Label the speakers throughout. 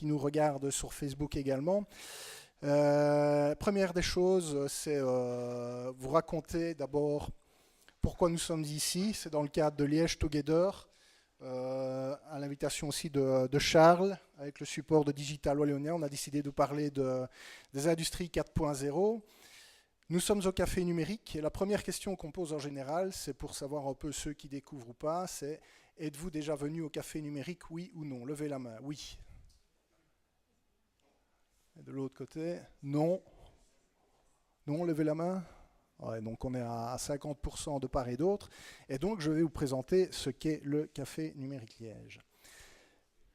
Speaker 1: qui nous regardent sur Facebook également. Première des choses, c'est vous raconter d'abord pourquoi nous sommes ici. C'est dans le cadre de Liège Together, à l'invitation aussi de Charles, avec le support de Digital Wallonia. On a décidé de parler des industries 4.0. Nous sommes au Café Numérique et la première question qu'on pose en général, c'est pour savoir un peu ceux qui découvrent ou pas, c'est êtes-vous déjà venu au Café Numérique, oui ou non? Levez la main, oui. Et de l'autre côté, non. Non, levez la main. Ouais, donc on est à 50% de part et d'autre. Et donc je vais vous présenter ce qu'est le Café Numérique Liège.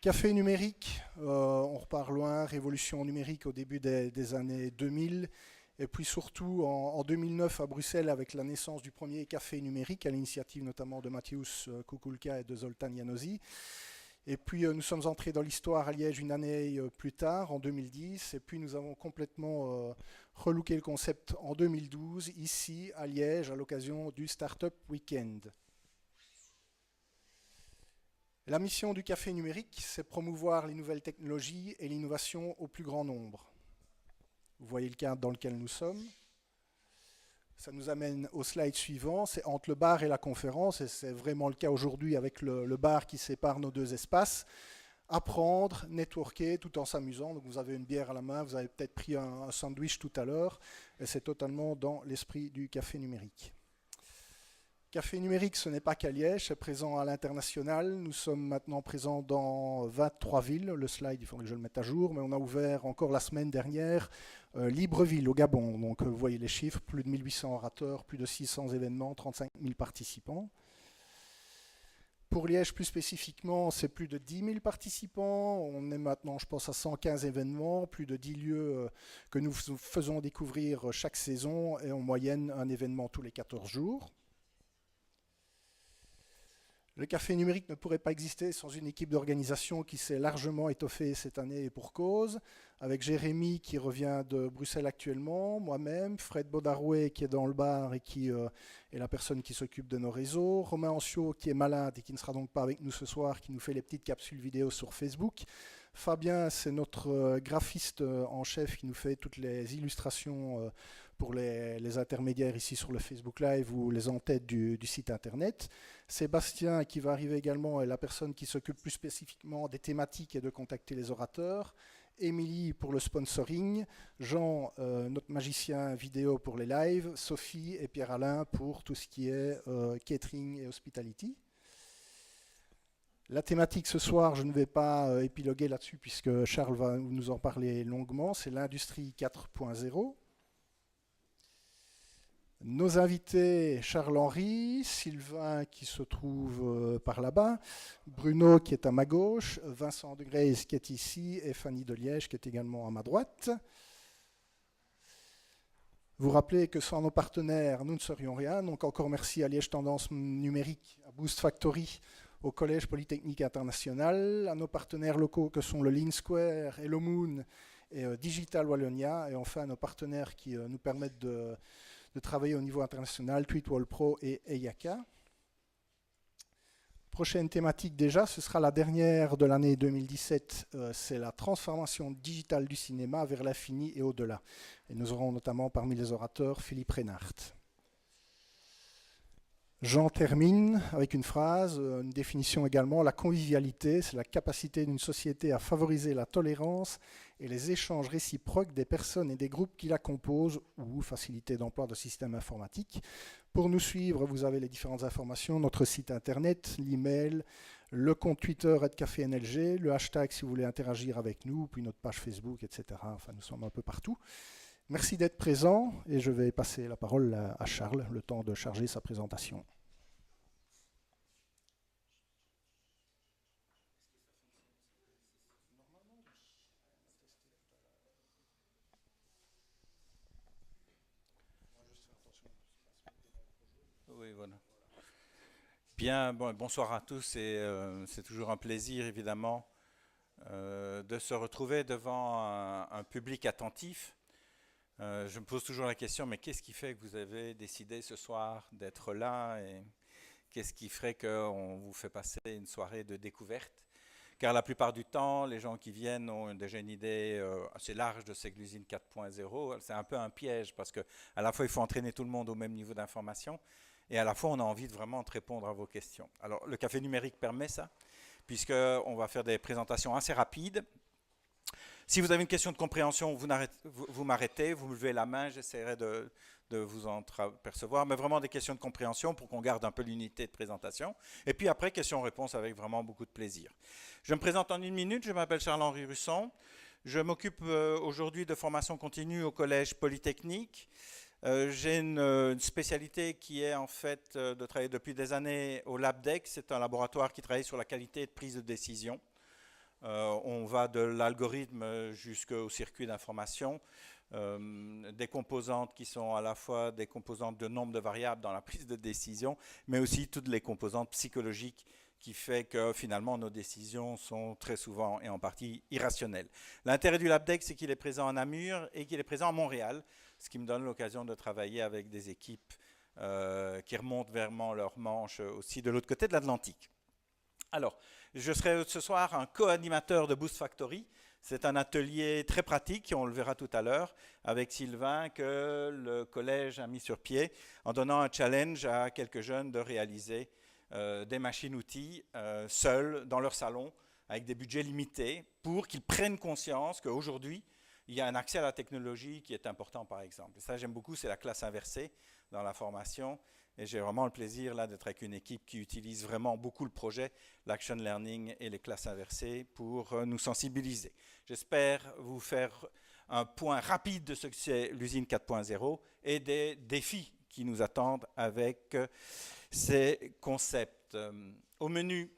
Speaker 1: Café numérique, on repart loin, révolution numérique au début des années 2000. Et puis surtout en 2009 à Bruxelles avec la naissance du premier café numérique à l'initiative notamment de Mateusz Kukulka et de Zoltán Jánosi. Et puis nous sommes entrés dans l'histoire à Liège une année plus tard, en 2010. Et puis nous avons complètement relooké le concept en 2012, ici à Liège, à l'occasion du Startup Weekend. La mission du café numérique, c'est promouvoir les nouvelles technologies et l'innovation au plus grand nombre. Vous voyez le cadre dans lequel nous sommes. Ça nous amène au slide suivant, c'est entre le bar et la conférence, et c'est vraiment le cas aujourd'hui avec le bar qui sépare nos deux espaces. Apprendre, networker tout en s'amusant. Donc vous avez une bière à la main, vous avez peut-être pris un sandwich tout à l'heure, et c'est totalement dans l'esprit du café numérique. Café numérique, ce n'est pas qu'à Liège, c'est présent à l'international. Nous sommes maintenant présents dans 23 villes. Le slide, il faudrait que je le mette à jour, mais on a ouvert encore la semaine dernière Libreville au Gabon. Donc vous voyez les chiffres, plus de 1800 orateurs, plus de 600 événements, 35 000 participants. Pour Liège plus spécifiquement, c'est plus de 10 000 participants. On est maintenant, je pense, à 115 événements, plus de 10 lieux que nous faisons découvrir chaque saison et en moyenne un événement tous les 14 jours. Le café numérique ne pourrait pas exister sans une équipe d'organisation qui s'est largement étoffée cette année et pour cause, avec Jérémy qui revient de Bruxelles actuellement, moi-même, Fred Bodaroué qui est dans le bar et qui est la personne qui s'occupe de nos réseaux, Romain Ancio qui est malade et qui ne sera donc pas avec nous ce soir, qui nous fait les petites capsules vidéo sur Facebook. Fabien, c'est notre graphiste en chef qui nous fait toutes les illustrations pour les intermédiaires ici sur le Facebook Live ou les en-têtes du site internet. Sébastien, qui va arriver également, est la personne qui s'occupe plus spécifiquement des thématiques et de contacter les orateurs. Émilie pour le sponsoring. Jean, notre magicien vidéo pour les lives. Sophie et Pierre-Alain pour tout ce qui est catering et hospitality. La thématique ce soir, je ne vais pas épiloguer là-dessus puisque Charles va nous en parler longuement. C'est l'industrie 4.0. Nos invités, Charles-Henri, Sylvain qui se trouve par là-bas, Bruno qui est à ma gauche, Vincent de Greyse qui est ici et Fanny de Liège qui est également à ma droite. Vous rappelez que sans nos partenaires, nous ne serions rien. Donc encore merci à Liège Tendance Numérique, à Boost Factory, au Collège Polytechnique International, à nos partenaires locaux que sont le Lean Square, Hello Moon et Digital Wallonia, et enfin à nos partenaires qui nous permettent de travailler au niveau international, Tweetwall Pro et EIACA. Prochaine thématique déjà, ce sera la dernière de l'année 2017, c'est la transformation digitale du cinéma vers l'infini et au-delà. Et nous aurons notamment parmi les orateurs Philippe Reinhardt. J'en termine avec une phrase, une définition également. La convivialité, c'est la capacité d'une société à favoriser la tolérance et les échanges réciproques des personnes et des groupes qui la composent ou facilité d'emploi de systèmes informatiques. Pour nous suivre, vous avez les différentes informations, notre site internet, l'email, le compte Twitter @cafénlg, le hashtag si vous voulez interagir avec nous, puis notre page Facebook, etc. Enfin, nous sommes un peu partout. Merci d'être présent et je vais passer la parole à Charles, le temps de charger sa présentation.
Speaker 2: Oui, voilà. Bien, bonsoir à tous et c'est toujours un plaisir évidemment de se retrouver devant un public attentif. Je me pose toujours la question, mais qu'est-ce qui fait que vous avez décidé ce soir d'être là et qu'est-ce qui ferait qu'on vous fait passer une soirée de découverte? car la plupart du temps, les gens qui viennent ont déjà une idée assez large de ce que l'usine 4.0. C'est un peu un piège, parce qu'à la fois, il faut entraîner tout le monde au même niveau d'information, et à la fois, on a envie de vraiment de répondre à vos questions. Alors, le café numérique permet ça, puisqu'on va faire des présentations assez rapides. Si vous avez une question de compréhension, vous m'arrêtez, vous me levez la main, j'essaierai de vous en apercevoir, mais vraiment des questions de compréhension pour qu'on garde un peu l'unité de présentation. Et puis après, questions-réponses avec vraiment beaucoup de plaisir. Je me présente en 1 minute, je m'appelle Charles-Henri Russon. Je m'occupe aujourd'hui de formation continue au Collège Polytechnique. J'ai une spécialité qui est en fait de travailler depuis des années au LabDex. C'est un laboratoire qui travaille sur la qualité de prise de décision. On va de l'algorithme jusqu'au circuit d'information, des composantes qui sont à la fois des composantes de nombre de variables dans la prise de décision, mais aussi toutes les composantes psychologiques qui fait que finalement nos décisions sont très souvent et en partie irrationnelles. L'intérêt du LabDex, c'est qu'il est présent à Namur et qu'il est présent à Montréal, ce qui me donne l'occasion de travailler avec des équipes qui remontent vraiment leur manche aussi de l'autre côté de l'Atlantique. Alors, je serai ce soir un co-animateur de Boost Factory. C'est un atelier très pratique, on le verra tout à l'heure, avec Sylvain, que le collège a mis sur pied en donnant un challenge à quelques jeunes de réaliser des machines-outils seuls dans leur salon, avec des budgets limités, pour qu'ils prennent conscience qu'aujourd'hui, il y a un accès à la technologie qui est important, par exemple. Et ça, j'aime beaucoup, c'est la classe inversée dans la formation. Et j'ai vraiment le plaisir là d'être avec une équipe qui utilise vraiment beaucoup le projet, l'Action Learning et les classes inversées pour nous sensibiliser. J'espère vous faire un point rapide de ce que c'est l'usine 4.0 et des défis qui nous attendent avec ces concepts. Au menu,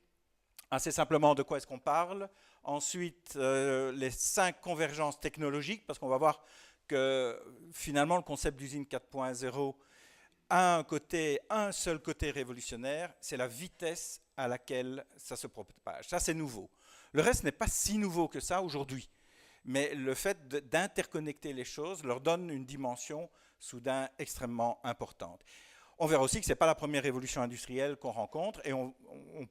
Speaker 2: assez simplement de quoi est-ce qu'on parle. Ensuite, les 5 convergences technologiques, parce qu'on va voir que finalement le concept d'usine 4.0 a un seul côté révolutionnaire, c'est la vitesse à laquelle ça se propage. Ça, c'est nouveau. Le reste n'est pas si nouveau que ça aujourd'hui. Mais le fait d'interconnecter les choses leur donne une dimension soudain extrêmement importante. On verra aussi que ce n'est pas la première révolution industrielle qu'on rencontre et on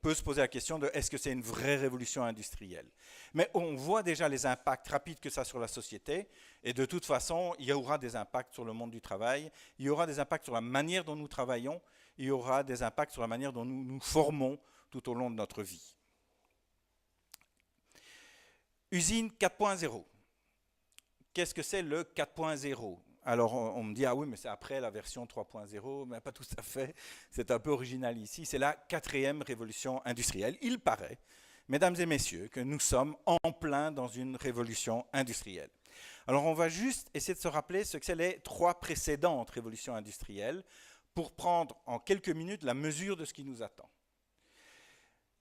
Speaker 2: peut se poser la question de est-ce que c'est une vraie révolution industrielle. Mais on voit déjà les impacts rapides que ça a sur la société et de toute façon, il y aura des impacts sur le monde du travail, il y aura des impacts sur la manière dont nous travaillons, il y aura des impacts sur la manière dont nous nous formons tout au long de notre vie. Usine 4.0. Qu'est-ce que c'est le 4.0 ? Alors, on me dit, ah oui, mais c'est après la version 3.0, mais pas tout à fait. C'est un peu original ici. C'est la 4e révolution industrielle. Il paraît, mesdames et messieurs, que nous sommes en plein dans une révolution industrielle. Alors, on va juste essayer de se rappeler ce que c'est les 3 précédentes révolutions industrielles pour prendre en quelques minutes la mesure de ce qui nous attend.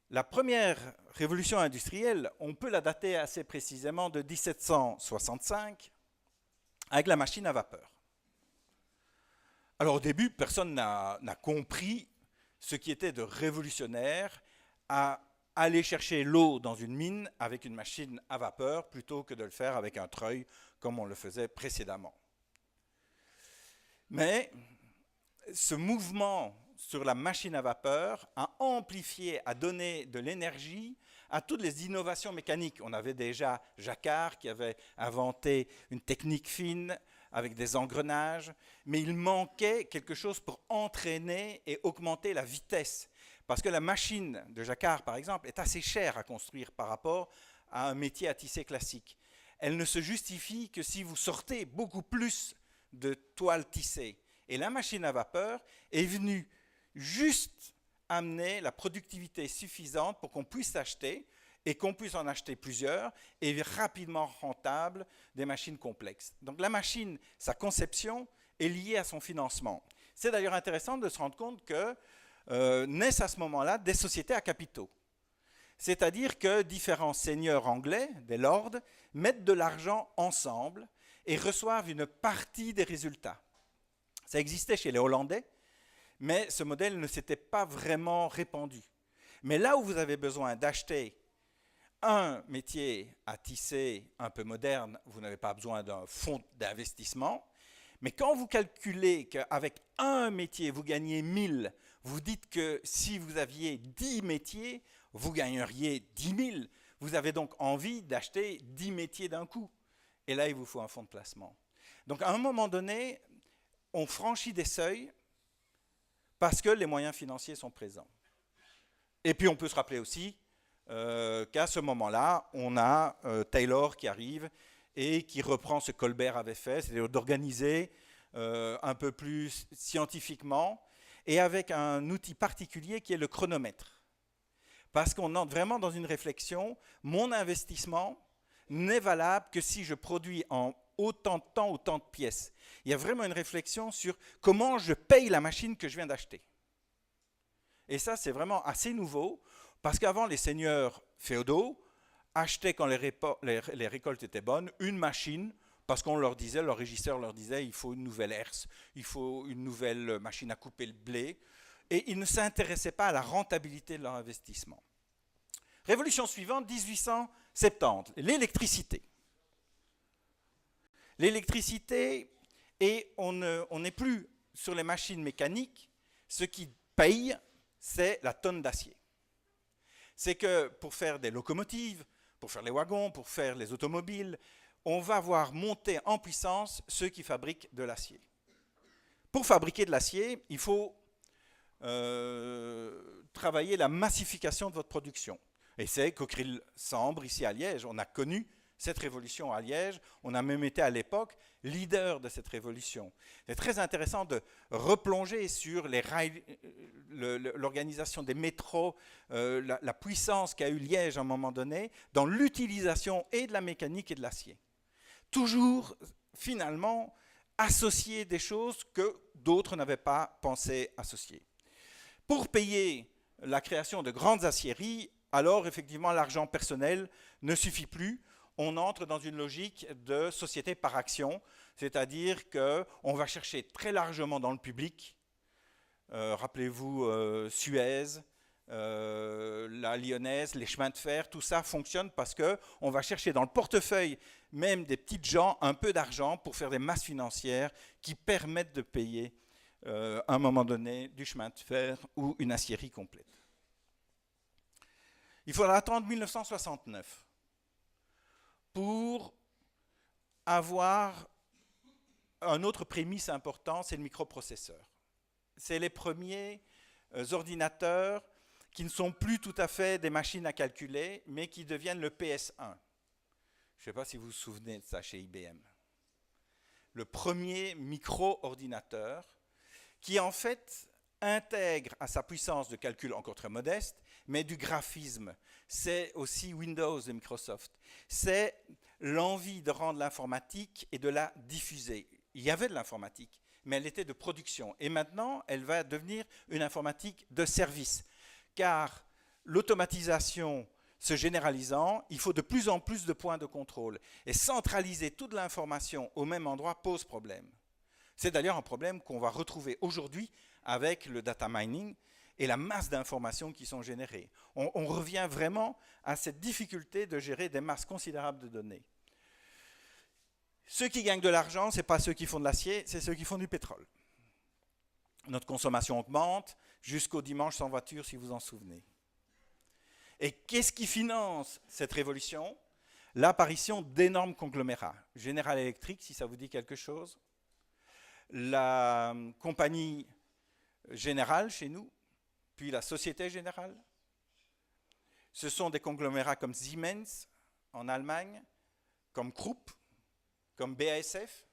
Speaker 2: La première révolution industrielle, on peut la dater assez précisément de 1765, avec la machine à vapeur. Alors au début, personne n'a compris ce qui était de révolutionnaire à aller chercher l'eau dans une mine avec une machine à vapeur plutôt que de le faire avec un treuil comme on le faisait précédemment. Mais ce mouvement sur la machine à vapeur a amplifié, a donné de l'énergie à toutes les innovations mécaniques. On avait déjà Jacquard qui avait inventé une technique fine avec des engrenages, mais il manquait quelque chose pour entraîner et augmenter la vitesse. Parce que la machine de Jacquard, par exemple, est assez chère à construire par rapport à un métier à tisser classique. Elle ne se justifie que si vous sortez beaucoup plus de toiles tissées. Et la machine à vapeur est venue juste amener la productivité suffisante pour qu'on puisse acheter et qu'on puisse en acheter plusieurs et rapidement rentable des machines complexes. Donc la machine, sa conception est liée à son financement. C'est d'ailleurs intéressant de se rendre compte que naissent à ce moment-là des sociétés à capitaux. C'est-à-dire que différents seigneurs anglais, des lords, mettent de l'argent ensemble et reçoivent une partie des résultats. Ça existait chez les Hollandais, mais ce modèle ne s'était pas vraiment répandu. Mais là où vous avez besoin d'acheter un métier à tisser un peu moderne, vous n'avez pas besoin d'un fonds d'investissement. Mais quand vous calculez qu'avec un métier, vous gagnez 1000, vous dites que si vous aviez 10 métiers, vous gagneriez 10 000. Vous avez donc envie d'acheter 10 métiers d'un coup. Et là, il vous faut un fonds de placement. Donc à un moment donné, on franchit des seuils parce que les moyens financiers sont présents. Et puis on peut se rappeler aussi qu'à ce moment-là, on a Taylor qui arrive et qui reprend ce que Colbert avait fait, c'est-à-dire d'organiser un peu plus scientifiquement et avec un outil particulier qui est le chronomètre. Parce qu'on entre vraiment dans une réflexion, mon investissement n'est valable que si je produis en autant de temps, autant de pièces. Il y a vraiment une réflexion sur comment je paye la machine que je viens d'acheter. Et ça, c'est vraiment assez nouveau, parce qu'avant, les seigneurs féodaux achetaient, quand les récoltes étaient bonnes, une machine, parce qu'on leur disait, leur régisseur leur disait, il faut une nouvelle herse, il faut une nouvelle machine à couper le blé, et ils ne s'intéressaient pas à la rentabilité de leur investissement. Révolution suivante, 1870, l'électricité. L'électricité, et on n'est plus sur les machines mécaniques, ce qui paye, c'est la tonne d'acier. C'est que pour faire des locomotives, pour faire les wagons, pour faire les automobiles, on va voir monter en puissance ceux qui fabriquent de l'acier. Pour fabriquer de l'acier, il faut travailler la massification de votre production. Et c'est Cockerill-Sambre, ici à Liège. On a connu cette révolution à Liège. On a même été à l'époque leader de cette révolution. C'est très intéressant de replonger sur les rails, l'organisation des métros, la puissance qu'a eu Liège à un moment donné dans l'utilisation et de la mécanique et de l'acier. Toujours, finalement, associer des choses que d'autres n'avaient pas pensé associer. Pour payer la création de grandes aciéries, alors effectivement l'argent personnel ne suffit plus. On entre dans une logique de société par action, c'est-à-dire qu'on va chercher très largement dans le public. Rappelez-vous Suez, la Lyonnaise, les chemins de fer, tout ça fonctionne parce qu'on va chercher dans le portefeuille même des petites gens un peu d'argent pour faire des masses financières qui permettent de payer à un moment donné du chemin de fer ou une aciérie complète. Il faudra attendre 1969 pour avoir un autre prémisse important, c'est le microprocesseur. C'est les premiers ordinateurs qui ne sont plus tout à fait des machines à calculer, mais qui deviennent le PS1. Je ne sais pas si vous vous souvenez de ça chez IBM. Le premier micro-ordinateur qui en fait intègre à sa puissance de calcul encore très modeste, mais du graphisme. C'est aussi Windows de Microsoft. C'est l'envie de rendre l'informatique et de la diffuser. Il y avait de l'informatique, mais elle était de production. Et maintenant, elle va devenir une informatique de service. Car l'automatisation se généralisant, il faut de plus en plus de points de contrôle. Et centraliser toute l'information au même endroit pose problème. C'est d'ailleurs un problème qu'on va retrouver aujourd'hui avec le data mining et la masse d'informations qui sont générées. On revient vraiment à cette difficulté de gérer des masses considérables de données. Ceux qui gagnent de l'argent, ce n'est pas ceux qui font de l'acier, c'est ceux qui font du pétrole. Notre consommation augmente jusqu'au dimanche sans voiture, si vous en souvenez. Et qu'est-ce qui finance cette révolution? L'apparition d'énormes conglomérats. General Electric, si ça vous dit quelque chose. La compagnie Générale chez nous, puis la Société Générale. Ce sont des conglomérats comme Siemens en Allemagne, comme Krupp, comme BASF.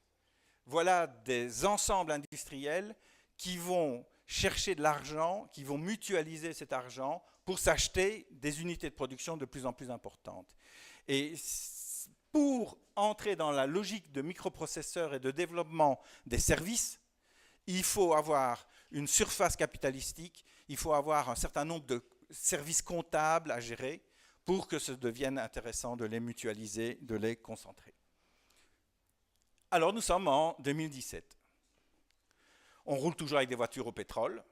Speaker 2: Voilà des ensembles industriels qui vont chercher de l'argent, qui vont mutualiser cet argent pour s'acheter des unités de production de plus en plus importantes. Et pour entrer dans la logique de microprocesseurs et de développement des services, il faut avoir une surface capitalistique, il faut avoir un certain nombre de services comptables à gérer pour que ça devienne intéressant de les mutualiser, de les concentrer. Alors nous sommes en 2017. On roule toujours avec des voitures au pétrole.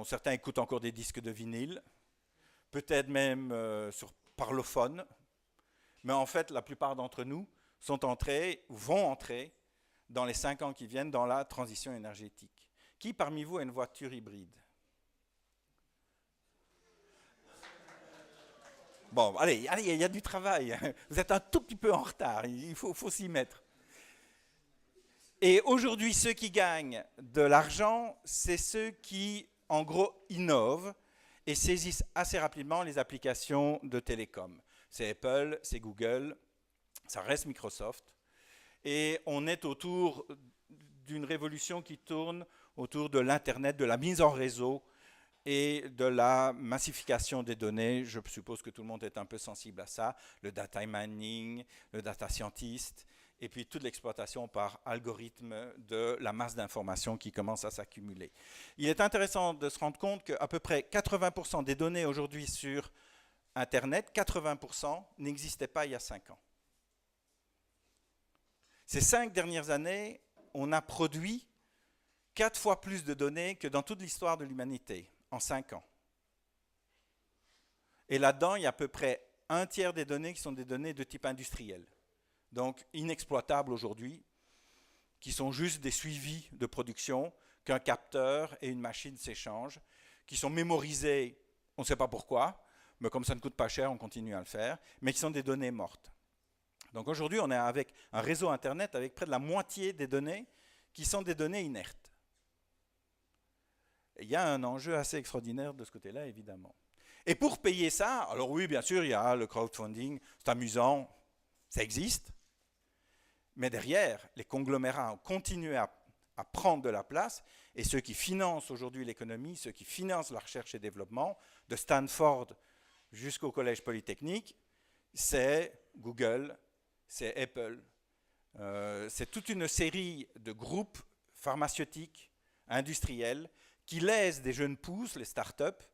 Speaker 2: Certains écoutent encore des disques de vinyle, peut-être même sur parlophone. Mais en fait, la plupart d'entre nous vont entrer dans les 5 ans qui viennent dans la transition énergétique. Qui parmi vous a une voiture hybride? Bon, allez, il y a du travail. Vous êtes un tout petit peu en retard, il faut s'y mettre. Et aujourd'hui, ceux qui gagnent de l'argent, c'est ceux qui, en gros, innovent et saisissent assez rapidement les applications de télécom. C'est Apple, c'est Google, ça reste Microsoft. Et on est autour d'une révolution qui tourne autour de l'Internet, de la mise en réseau et de la massification des données. Je suppose que tout le monde est un peu sensible à ça. Le data mining, le data scientist, et puis toute l'exploitation par algorithme de la masse d'informations qui commence à s'accumuler. Il est intéressant de se rendre compte qu'à peu près 80% des données aujourd'hui sur Internet, 80% n'existaient pas il y a 5 ans. Ces 5 dernières années, on a produit 4 fois plus de données que dans toute l'histoire de l'humanité, en 5 ans. Et là-dedans, il y a à peu près un tiers des données qui sont des données de type industriel, donc inexploitables aujourd'hui, qui sont juste des suivis de production qu'un capteur et une machine s'échangent, qui sont mémorisés, on ne sait pas pourquoi, mais comme ça ne coûte pas cher, on continue à le faire, mais qui sont des données mortes. Donc aujourd'hui, on est avec un réseau Internet avec près de la moitié des données qui sont des données inertes. Et il y a un enjeu assez extraordinaire de ce côté-là, évidemment. Et pour payer ça, alors oui, bien sûr, il y a le crowdfunding, c'est amusant, ça existe, mais derrière, les conglomérats ont continué à prendre de la place, et ceux qui financent aujourd'hui l'économie, ceux qui financent la recherche et développement, de Stanford jusqu'au Collège Polytechnique, c'est Google, c'est Apple, c'est toute une série de groupes pharmaceutiques, industriels, qui laissent des jeunes pousses, les startups,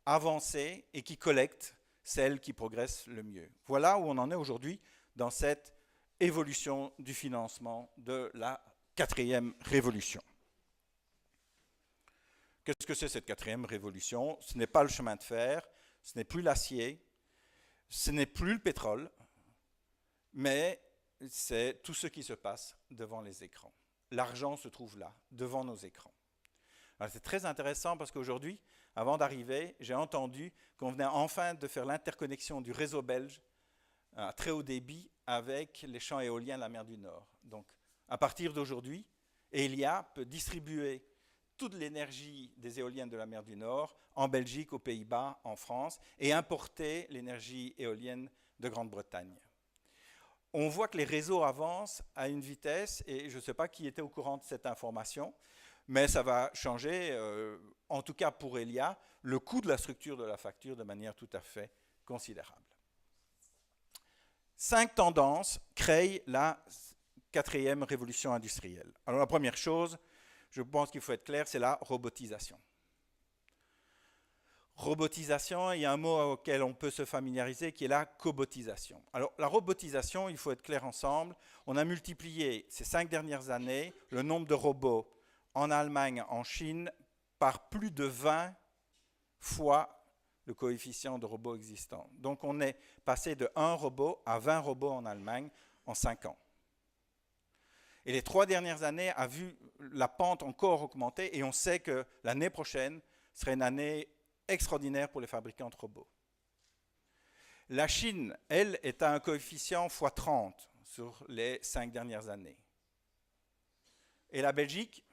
Speaker 2: avancer et qui collectent celles qui progressent le mieux. Voilà où on en est aujourd'hui dans cette évolution du financement de la 4e révolution. Qu'est-ce que c'est cette 4e révolution? Ce n'est pas le chemin de fer, ce n'est plus l'acier, ce n'est plus le pétrole, mais c'est tout ce qui se passe devant les écrans. L'argent se trouve là, devant nos écrans. Alors, c'est très intéressant parce qu'aujourd'hui, avant d'arriver, j'ai entendu qu'on venait enfin de faire l'interconnexion du réseau belge à très haut débit avec les champs éoliens de la mer du Nord. Donc, à partir d'aujourd'hui, Elia peut distribuer toute l'énergie des éoliennes de la mer du Nord en Belgique, aux Pays-Bas, en France, et importer l'énergie éolienne de Grande-Bretagne. On voit que les réseaux avancent à une vitesse, et je ne sais pas qui était au courant de cette information, mais ça va changer, en tout cas pour Elia, le coût de la structure de la facture de manière tout à fait considérable. 5 tendances créent la 4e révolution industrielle. Alors la première chose, je pense qu'il faut être clair, c'est la robotisation. Robotisation, il y a un mot auquel on peut se familiariser qui est la cobotisation. Alors la robotisation, il faut être clair ensemble, on a multiplié ces 5 dernières années le nombre de robots en Allemagne, en Chine, par plus de 20 fois le coefficient de robots existants. Donc on est passé de 1 robot à 20 robots en Allemagne en 5 ans. Et les 3 dernières années a vu la pente encore augmenter et on sait que l'année prochaine serait une année extraordinaire pour les fabricants de robots. La Chine, elle, est à un coefficient x30 sur les 5 dernières années. Et la Belgique,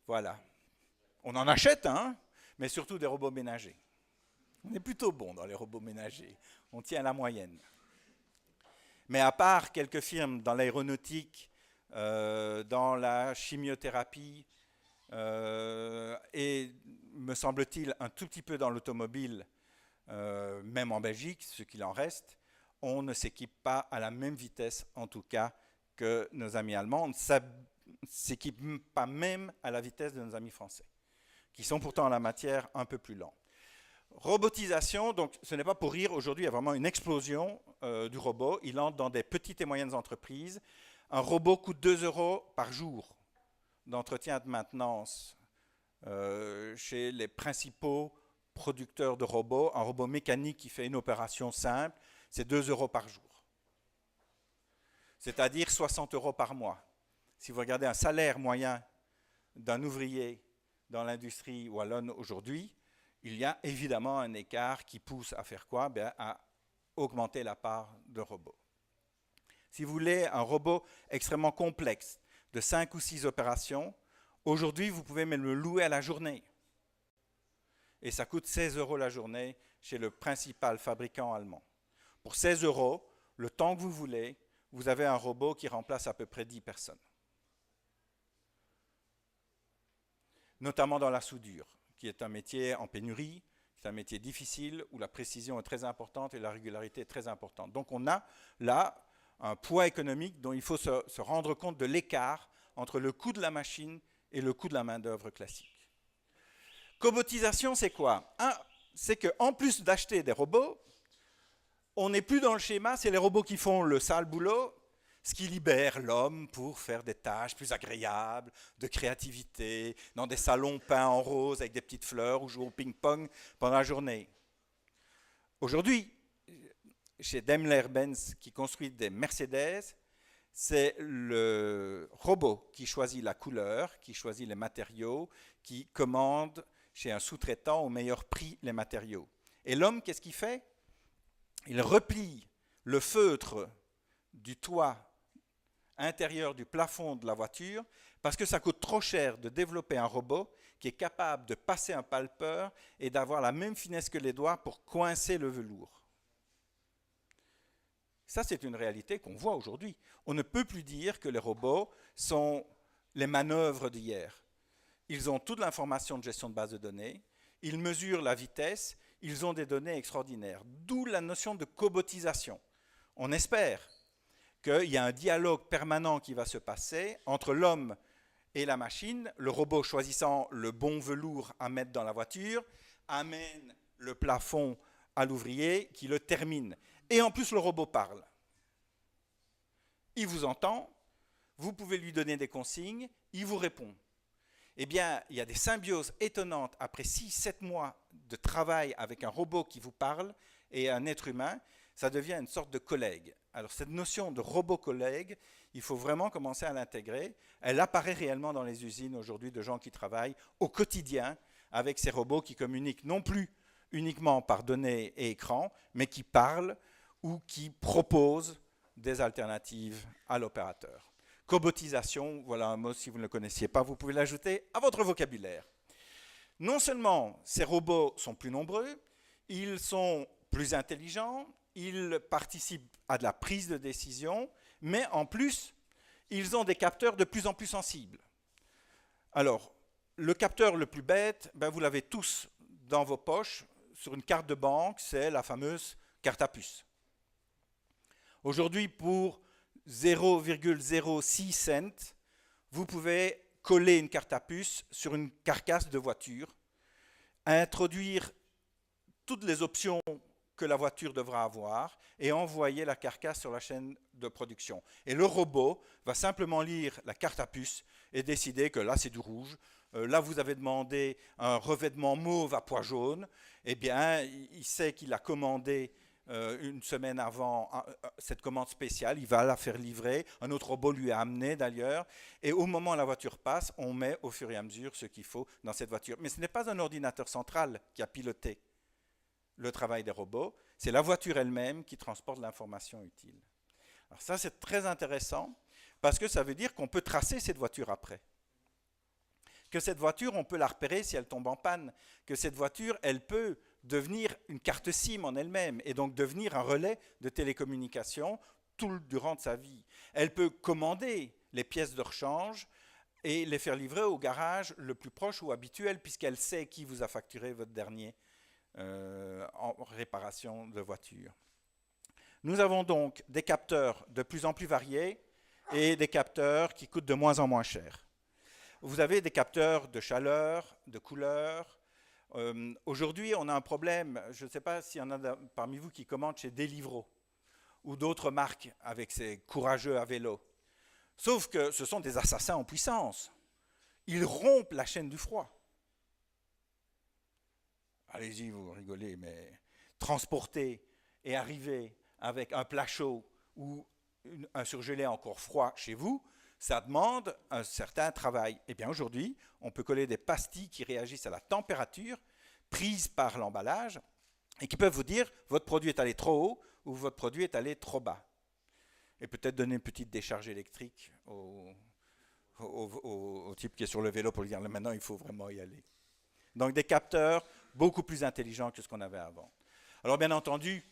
Speaker 2: voilà. On en achète, hein, mais surtout des robots ménagers. On est plutôt bon dans les robots ménagers. On tient la moyenne. Mais à part quelques firmes dans l'aéronautique, dans la chimiothérapie, et me semble-t-il un tout petit peu dans l'automobile, même en Belgique, ce qu'il en reste, on ne s'équipe pas à la même vitesse, en tout cas, que nos amis allemands. On ne s'équipe pas même à la vitesse de nos amis français, qui sont pourtant en la matière un peu plus lents. Robotisation, donc ce n'est pas pour rire, aujourd'hui il y a vraiment une explosion du robot, il entre dans des petites et moyennes entreprises. Un robot coûte 2 € par jour d'entretien et de maintenance chez les principaux producteurs de robots. Un robot mécanique qui fait une opération simple, c'est 2 € par jour. C'est-à-dire 60 € par mois. Si vous regardez un salaire moyen d'un ouvrier dans l'industrie wallonne aujourd'hui, il y a évidemment un écart qui pousse à faire quoi? À augmenter la part de robots. Si vous voulez un robot extrêmement complexe, de 5 ou 6 opérations, aujourd'hui, vous pouvez même le louer à la journée. Et ça coûte 16 € la journée chez le principal fabricant allemand. Pour 16 €, le temps que vous voulez, vous avez un robot qui remplace à peu près 10 personnes. Notamment dans la soudure, qui est un métier en pénurie, c'est un métier difficile où la précision est très importante et la régularité est très importante. Donc on a là un poids économique dont il faut se rendre compte de l'écart entre le coût de la machine et le coût de la main-d'œuvre classique. Cobotisation, c'est quoi? C'est qu'en plus d'acheter des robots, on n'est plus dans le schéma, c'est les robots qui font le sale boulot, ce qui libère l'homme pour faire des tâches plus agréables, de créativité, dans des salons peints en rose avec des petites fleurs ou jouer au ping-pong pendant la journée. Aujourd'hui, chez Daimler-Benz qui construit des Mercedes, c'est le robot qui choisit la couleur, qui choisit les matériaux, qui commande chez un sous-traitant au meilleur prix les matériaux. Et l'homme, qu'est-ce qu'il fait? Il replie le feutre du toit intérieur du plafond de la voiture parce que ça coûte trop cher de développer un robot qui est capable de passer un palpeur et d'avoir la même finesse que les doigts pour coincer le velours. Ça, c'est une réalité qu'on voit aujourd'hui. On ne peut plus dire que les robots sont les manœuvres d'hier. Ils ont toute l'information de gestion de base de données, ils mesurent la vitesse, ils ont des données extraordinaires. D'où la notion de cobotisation. On espère qu'il y a un dialogue permanent qui va se passer entre l'homme et la machine, le robot choisissant le bon velours à mettre dans la voiture, amène le plafond à l'ouvrier qui le termine. Et en plus, le robot parle. Il vous entend, vous pouvez lui donner des consignes, il vous répond. Eh bien, il y a des symbioses étonnantes après 6-7 mois de travail avec un robot qui vous parle et un être humain, ça devient une sorte de collègue. Alors cette notion de robot-collègue, il faut vraiment commencer à l'intégrer. Elle apparaît réellement dans les usines aujourd'hui de gens qui travaillent au quotidien avec ces robots qui communiquent non plus uniquement par données et écran, mais qui parlent ou qui proposent des alternatives à l'opérateur. Cobotisation, voilà un mot, si vous ne le connaissiez pas, vous pouvez l'ajouter à votre vocabulaire. Non seulement ces robots sont plus nombreux, ils sont plus intelligents, ils participent à de la prise de décision, mais en plus, ils ont des capteurs de plus en plus sensibles. Alors, le capteur le plus bête, vous l'avez tous dans vos poches, sur une carte de banque, c'est la fameuse carte à puce. Aujourd'hui, pour 0,06 cents, vous pouvez coller une carte à puce sur une carcasse de voiture, introduire toutes les options que la voiture devra avoir et envoyer la carcasse sur la chaîne de production. Et le robot va simplement lire la carte à puce et décider que là c'est du rouge, là vous avez demandé un revêtement mauve à pois jaune, eh bien il sait qu'il a commandé une semaine avant cette commande spéciale, il va la faire livrer, un autre robot lui a amené d'ailleurs, et au moment où la voiture passe, on met au fur et à mesure ce qu'il faut dans cette voiture. Mais ce n'est pas un ordinateur central qui a piloté le travail des robots, c'est la voiture elle-même qui transporte l'information utile. Alors ça c'est très intéressant, parce que ça veut dire qu'on peut tracer cette voiture après. Que cette voiture, on peut la repérer si elle tombe en panne, que cette voiture, elle peut devenir une carte SIM en elle-même et donc devenir un relais de télécommunication durant sa vie. Elle peut commander les pièces de rechange et les faire livrer au garage le plus proche ou habituel puisqu'elle sait qui vous a facturé votre dernier en réparation de voiture. Nous avons donc des capteurs de plus en plus variés et des capteurs qui coûtent de moins en moins cher. Vous avez des capteurs de chaleur, de couleur. Aujourd'hui, on a un problème, je ne sais pas s'il y en a parmi vous qui commandent chez Deliveroo ou d'autres marques avec ces courageux à vélo. Sauf que ce sont des assassins en puissance. Ils rompent la chaîne du froid. Allez-y, vous rigolez, mais transporter et arriver avec un plat chaud ou un surgelé encore froid chez vous, ça demande un certain travail. Eh bien aujourd'hui, on peut coller des pastilles qui réagissent à la température, prises par l'emballage et qui peuvent vous dire votre produit est allé trop haut ou votre produit est allé trop bas. Et peut-être donner une petite décharge électrique au type qui est sur le vélo pour lui dire maintenant il faut vraiment y aller. Donc des capteurs beaucoup plus intelligents que ce qu'on avait avant. Alors bien entendu,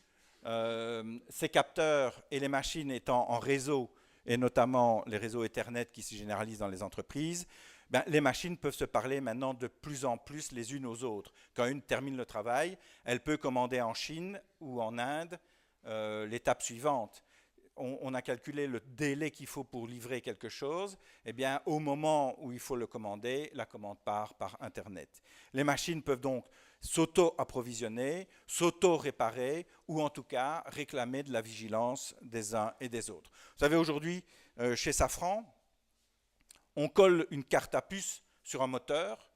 Speaker 2: ces capteurs et les machines étant en réseau, et notamment les réseaux Ethernet qui se généralisent dans les entreprises, ben, les machines peuvent se parler maintenant de plus en plus les unes aux autres. Quand une termine le travail, elle peut commander en Chine ou en Inde l'étape suivante. On a calculé le délai qu'il faut pour livrer quelque chose. Eh bien, au moment où il faut le commander, la commande part par Internet. Les machines peuvent donc s'auto-approvisionner, s'auto-réparer ou en tout cas réclamer de la vigilance des uns et des autres. Vous savez, aujourd'hui, chez Safran, on colle une carte à puce sur un moteur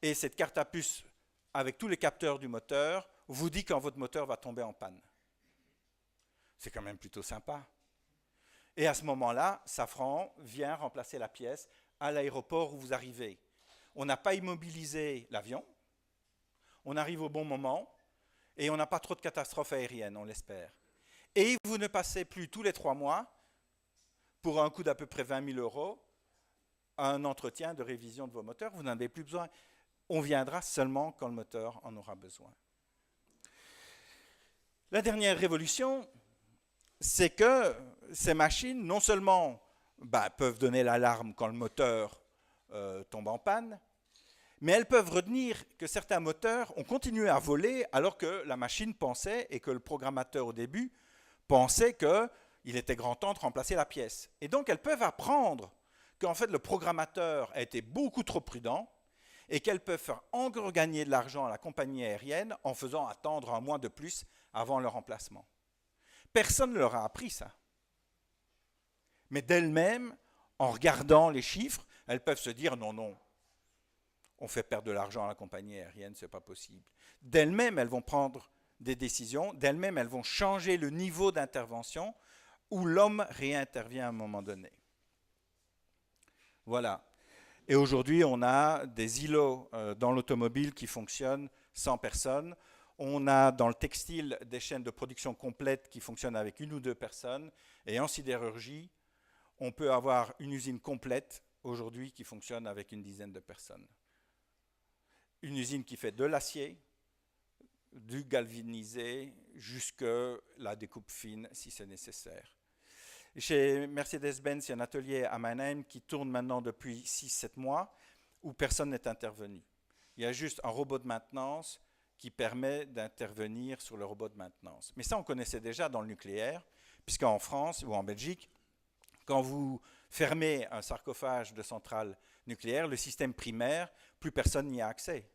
Speaker 2: et cette carte à puce, avec tous les capteurs du moteur, vous dit quand votre moteur va tomber en panne. C'est quand même plutôt sympa. Et à ce moment-là, Safran vient remplacer la pièce à l'aéroport où vous arrivez. On n'a pas immobilisé l'avion, on arrive au bon moment et on n'a pas trop de catastrophes aériennes, on l'espère. Et vous ne passez plus tous les 3 mois, pour un coût d'à peu près 20 000 €, un entretien de révision de vos moteurs. Vous n'en avez plus besoin. On viendra seulement quand le moteur en aura besoin. La dernière révolution, c'est que ces machines, non seulement peuvent donner l'alarme quand le moteur tombe en panne, mais elles peuvent retenir que certains moteurs ont continué à voler alors que la machine pensait, et que le programmateur au début pensait qu'il était grand temps de remplacer la pièce. Et donc elles peuvent apprendre qu'en fait le programmateur a été beaucoup trop prudent et qu'elles peuvent faire encore gagner de l'argent à la compagnie aérienne en faisant attendre un mois de plus avant le remplacement. Personne ne leur a appris ça. Mais d'elles-mêmes, en regardant les chiffres, elles peuvent se dire non, on fait perdre de l'argent à la compagnie aérienne, ce n'est pas possible. D'elles-mêmes, elles vont prendre des décisions, d'elles-mêmes, elles vont changer le niveau d'intervention où l'homme réintervient à un moment donné. Voilà. Et aujourd'hui, on a des îlots dans l'automobile qui fonctionnent sans personne. On a dans le textile des chaînes de production complètes qui fonctionnent avec 1 ou 2 personnes. Et en sidérurgie, on peut avoir une usine complète aujourd'hui qui fonctionne avec une dizaine de personnes. Une usine qui fait de l'acier, du galvanisé, jusque la découpe fine si c'est nécessaire. Chez Mercedes-Benz, il y a un atelier à Mannheim qui tourne maintenant depuis 6-7 mois où personne n'est intervenu. Il y a juste un robot de maintenance qui permet d'intervenir sur le robot de maintenance. Mais ça, on connaissait déjà dans le nucléaire, puisqu'en France ou en Belgique, quand vous fermez un sarcophage de centrale nucléaire, le système primaire, plus personne n'y a accès.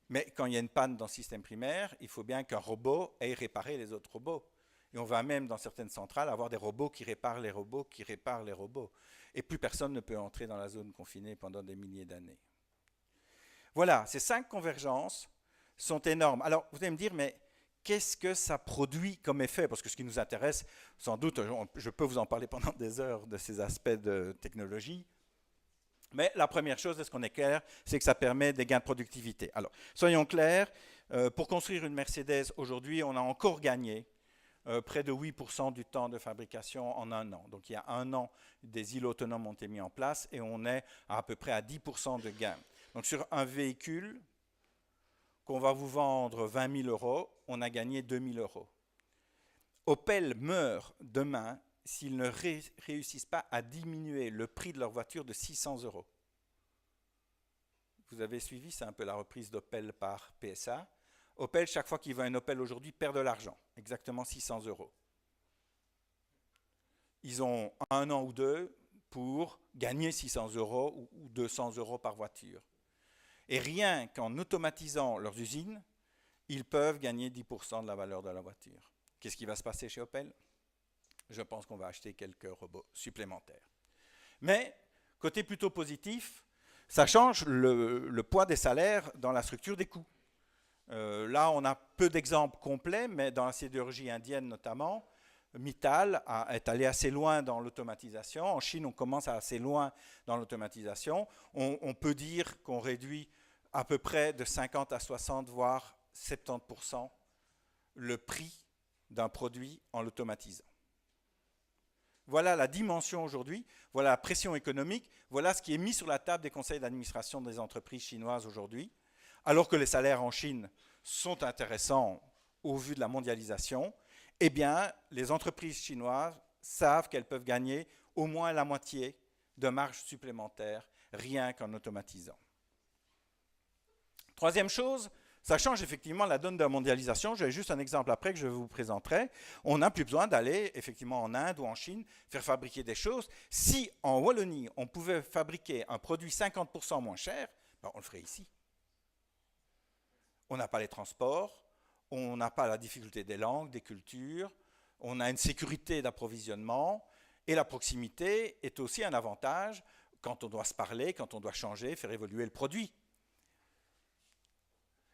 Speaker 2: Mais quand il y a une panne dans le système primaire, il faut bien qu'un robot aille réparer les autres robots. Et on va même, dans certaines centrales, avoir des robots qui réparent les robots, qui réparent les robots. Et plus personne ne peut entrer dans la zone confinée pendant des milliers d'années. Voilà, ces 5 convergences sont énormes. Alors, vous allez me dire, mais qu'est-ce que ça produit comme effet? Parce que ce qui nous intéresse, sans doute, je peux vous en parler pendant des heures de ces aspects de technologie. Mais la première chose, est-ce qu'on est clair, c'est que ça permet des gains de productivité. Alors, soyons clairs, pour construire une Mercedes aujourd'hui, on a encore gagné près de 8% du temps de fabrication en 1 an. Donc il y a 1 an, des îlots autonomes ont été mis en place et on est à peu près à 10% de gain. Donc sur un véhicule qu'on va vous vendre 20 000 €, on a gagné 2 000 €. Opel meurt demain s'ils ne réussissent pas à diminuer le prix de leur voiture de 600 €. Vous avez suivi, c'est un peu la reprise d'Opel par PSA. Opel, chaque fois qu'il vend un Opel aujourd'hui, perd de l'argent, exactement 600 €. Ils ont 1 an ou 2 pour gagner 600 € ou 200 € par voiture. Et rien qu'en automatisant leurs usines, ils peuvent gagner 10% de la valeur de la voiture. Qu'est-ce qui va se passer chez Opel? Je pense qu'on va acheter quelques robots supplémentaires. Mais, côté plutôt positif, ça change le poids des salaires dans la structure des coûts. Là, on a peu d'exemples complets, mais dans la sidérurgie indienne notamment, Mittal est allé assez loin dans l'automatisation. En Chine, on commence à assez loin dans l'automatisation. On peut dire qu'on réduit à peu près de 50 à 60, voire 70% le prix d'un produit en l'automatisant. Voilà la dimension aujourd'hui, voilà la pression économique, voilà ce qui est mis sur la table des conseils d'administration des entreprises chinoises aujourd'hui, alors que les salaires en Chine sont intéressants au vu de la mondialisation. Eh bien, les entreprises chinoises savent qu'elles peuvent gagner au moins la moitié de marge supplémentaire rien qu'en automatisant. Troisième chose, ça change effectivement la donne de la mondialisation. J'ai juste un exemple après que je vous présenterai. On n'a plus besoin d'aller effectivement en Inde ou en Chine faire fabriquer des choses. Si en Wallonie, on pouvait fabriquer un produit 50% moins cher, ben on le ferait ici. On n'a pas les transports, on n'a pas la difficulté des langues, des cultures, on a une sécurité d'approvisionnement et la proximité est aussi un avantage quand on doit se parler, quand on doit changer, faire évoluer le produit.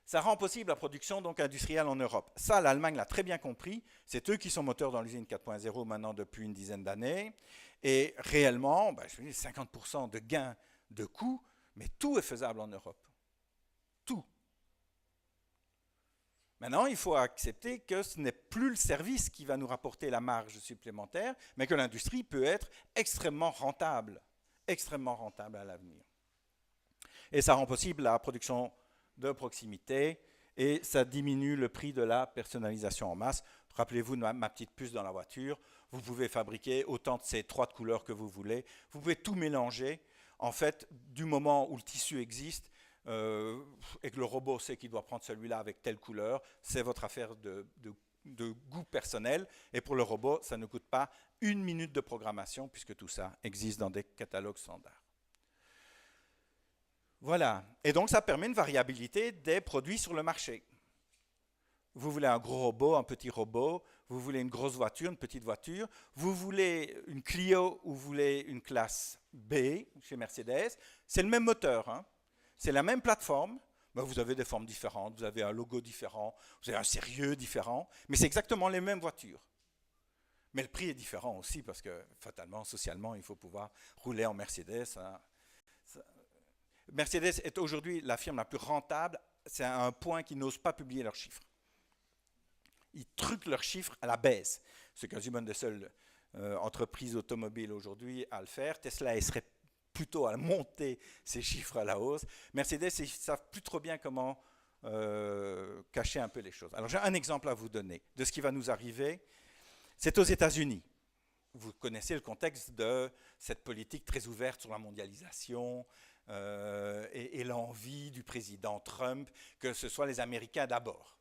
Speaker 2: Ça rend possible la production donc industrielle en Europe. Ça, l'Allemagne l'a très bien compris. C'est eux qui sont moteurs dans l'usine 4.0 maintenant depuis une dizaine d'années. Et réellement, je veux dire, 50% de gains de coûts, mais tout est faisable en Europe. Tout. Maintenant, il faut accepter que ce n'est plus le service qui va nous rapporter la marge supplémentaire, mais que l'industrie peut être extrêmement rentable à l'avenir. Et ça rend possible la production de proximité et ça diminue le prix de la personnalisation en masse. Rappelez-vous de ma petite puce dans la voiture, vous pouvez fabriquer autant de ces 3 couleurs que vous voulez, vous pouvez tout mélanger. En fait, du moment où le tissu existe et que le robot sait qu'il doit prendre celui-là avec telle couleur, c'est votre affaire de goût personnel et pour le robot, ça ne coûte pas 1 minute de programmation puisque tout ça existe dans des catalogues standards. Voilà. Et donc, ça permet une variabilité des produits sur le marché. Vous voulez un gros robot, un petit robot, vous voulez une grosse voiture, une petite voiture, vous voulez une Clio ou vous voulez une classe B chez Mercedes, c'est le même moteur, hein. C'est la même plateforme, mais vous avez des formes différentes, vous avez un logo différent, vous avez un sérieux différent, mais c'est exactement les mêmes voitures. Mais le prix est différent aussi parce que, fatalement, socialement, il faut pouvoir rouler en Mercedes, hein. Mercedes est aujourd'hui la firme la plus rentable, c'est à un point qu'ils n'osent pas publier leurs chiffres. Ils truquent leurs chiffres à la baisse, ce quasiment des seules entreprises automobiles aujourd'hui à le faire. Tesla serait plutôt à monter ses chiffres à la hausse. Mercedes, ils ne savent plus trop bien comment cacher un peu les choses. Alors j'ai un exemple à vous donner de ce qui va nous arriver. C'est aux États-Unis. Vous connaissez le contexte de cette politique très ouverte sur la mondialisation, et l'envie du président Trump que ce soit les Américains d'abord.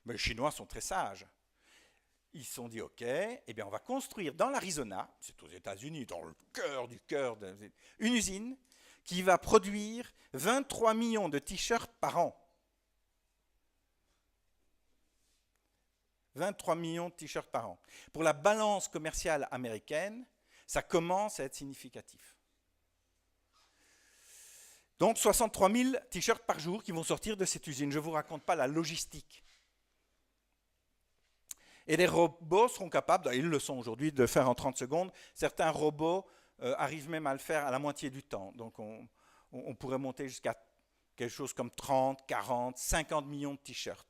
Speaker 2: Mais les Chinois sont très sages. Ils se sont dit, OK, eh bien on va construire dans l'Arizona, c'est aux États-Unis, dans le cœur, une usine qui va produire 23 millions de t-shirts par an. 23 millions de t-shirts par an. Pour la balance commerciale américaine, ça commence à être significatif. Donc 63 000 t-shirts par jour qui vont sortir de cette usine. Je ne vous raconte pas la logistique. Et les robots seront capables, ils le sont aujourd'hui, de le faire en 30 secondes. Certains robots arrivent même à le faire à la moitié du temps. Donc on pourrait monter jusqu'à quelque chose comme 30, 40, 50 millions de t-shirts.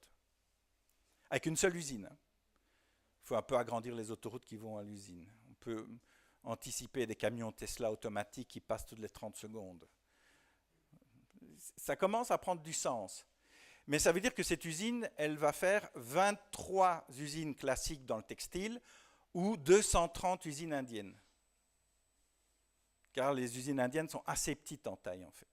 Speaker 2: Avec une seule usine. Il faut un peu agrandir les autoroutes qui vont à l'usine. On peut anticiper des camions Tesla automatiques qui passent toutes les 30 secondes. Ça commence à prendre du sens. Mais ça veut dire que cette usine, elle va faire 23 usines classiques dans le textile ou 230 usines indiennes. Car les usines indiennes sont assez petites en taille, en fait.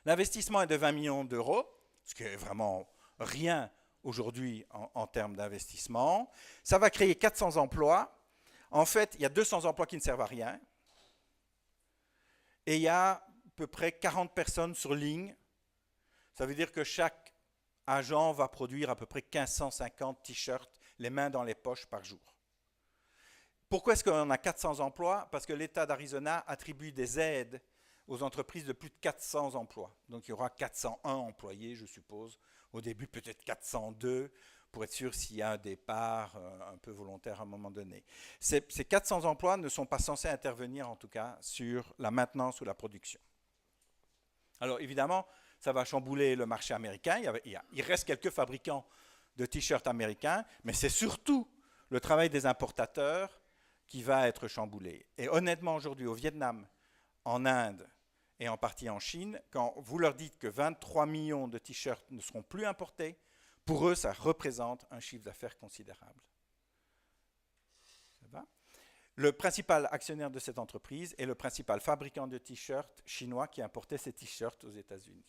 Speaker 2: L'investissement est de 20 millions d'euros, ce qui est vraiment rien aujourd'hui en termes d'investissement. Ça va créer 400 emplois. En fait, il y a 200 emplois qui ne servent à rien. Et il y a à peu près 40 personnes sur ligne. Ça veut dire que chaque agent va produire à peu près 1550 t-shirts, les mains dans les poches par jour. Pourquoi est-ce qu'on a 400 emplois? Parce que l'État d'Arizona attribue des aides aux entreprises de plus de 400 emplois. Donc il y aura 401 employés, je suppose. Au début, peut-être 402, pour être sûr s'il y a un départ un peu volontaire à un moment donné. Ces 400 emplois ne sont pas censés intervenir, en tout cas, sur la maintenance ou la production. Alors évidemment, ça va chambouler le marché américain. Il reste quelques fabricants de t-shirts américains, mais c'est surtout le travail des importateurs qui va être chamboulé. Et honnêtement, aujourd'hui, au Vietnam, en Inde et en partie en Chine, quand vous leur dites que 23 millions de t-shirts ne seront plus importés, pour eux, ça représente un chiffre d'affaires considérable. Ça va ? Le principal actionnaire de cette entreprise est le principal fabricant de t-shirts chinois qui importait ces t-shirts aux États-Unis.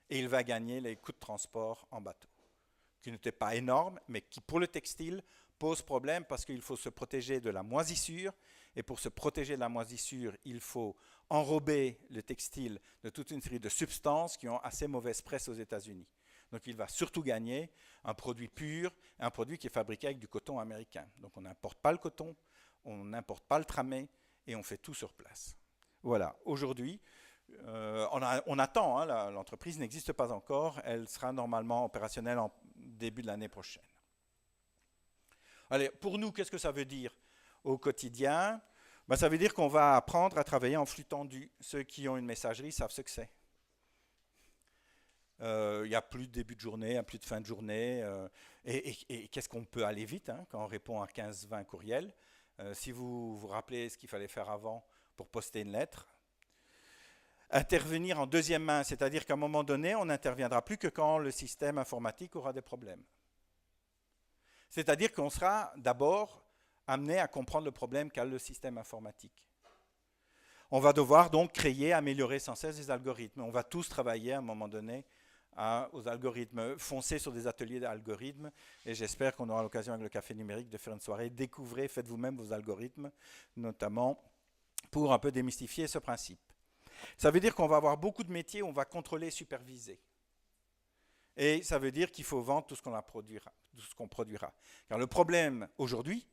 Speaker 2: Et il va gagner les coûts de transport en bateau, qui n'étaient pas énormes, mais qui, pour le textile, posent problème parce qu'il faut se protéger de la moisissure. Et pour se protéger de la moisissure, il faut enrober le textile de toute une série de substances qui ont assez mauvaise presse aux États-Unis. Donc il va surtout gagner un produit pur, un produit qui est fabriqué avec du coton américain. Donc on n'importe pas le coton, on n'importe pas le tramé et on fait tout sur place. Voilà, aujourd'hui, on attend, hein, l'entreprise n'existe pas encore, elle sera normalement opérationnelle en début de l'année prochaine. Allez, pour nous, qu'est-ce que ça veut dire au quotidien ? Ben, ça veut dire qu'on va apprendre à travailler en flux tendu. Ceux qui ont une messagerie savent ce que c'est. Il n'y a plus de début de journée, il n'y a plus de fin de journée. Et qu'est-ce qu'on peut aller vite hein, quand on répond à 15-20 courriels. Si vous vous rappelez ce qu'il fallait faire avant pour poster une lettre. Intervenir en deuxième main, c'est-à-dire qu'à un moment donné, on n'interviendra plus que quand le système informatique aura des problèmes. C'est-à-dire qu'on sera d'abord amené à comprendre le problème qu'a le système informatique. On va devoir donc créer, améliorer sans cesse les algorithmes. On va tous travailler à un moment donné aux algorithmes, foncer sur des ateliers d'algorithmes, et j'espère qu'on aura l'occasion avec le Café Numérique de faire une soirée, découvrez, faites vous-même vos algorithmes, notamment pour un peu démystifier ce principe. Ça veut dire qu'on va avoir beaucoup de métiers où on va contrôler et superviser. Et ça veut dire qu'il faut vendre tout ce qu'on produira. Car le problème aujourd'hui,